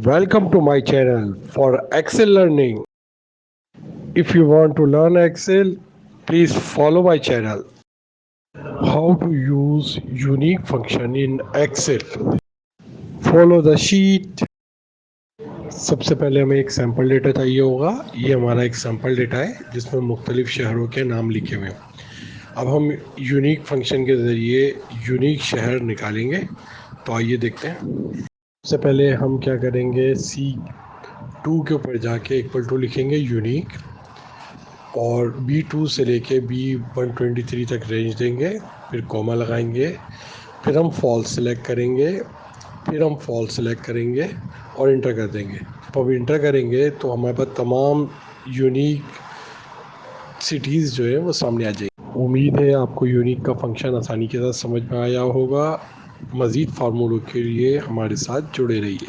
Welcome to my channel for Excel learning. If you want to learn Excel, please follow my channel. How to use unique function in Excel. Follow the sheet. सबसे पहले हमें एक sample data चाहिए होगा. ये हमारा एक sample data है जिसमें मुख्तलिफ शहरों के नाम लिखे हुए हैं. अब हम यूनिक फंक्शन के ज़रिए यूनिक शहर निकालेंगे. तो आइए देखते हैं. सबसे पहले हम क्या करेंगे, C2 के ऊपर जाके इक्वल टू लिखेंगे यूनिक, और B2 से लेके B123 तक रेंज देंगे, फिर कॉमा लगाएंगे, फिर हम फॉल्स सेलेक्ट करेंगे, और इंटर कर देंगे. अब इंटर करेंगे तो हमारे पास तमाम यूनिक सिटीज़ जो है वो सामने आ जाएगी. उम्मीद है आपको यूनिक का फंक्शन आसानी के साथ समझ में आया होगा. मज़ीद फार्मूलों के लिए हमारे साथ जुड़े रहिए.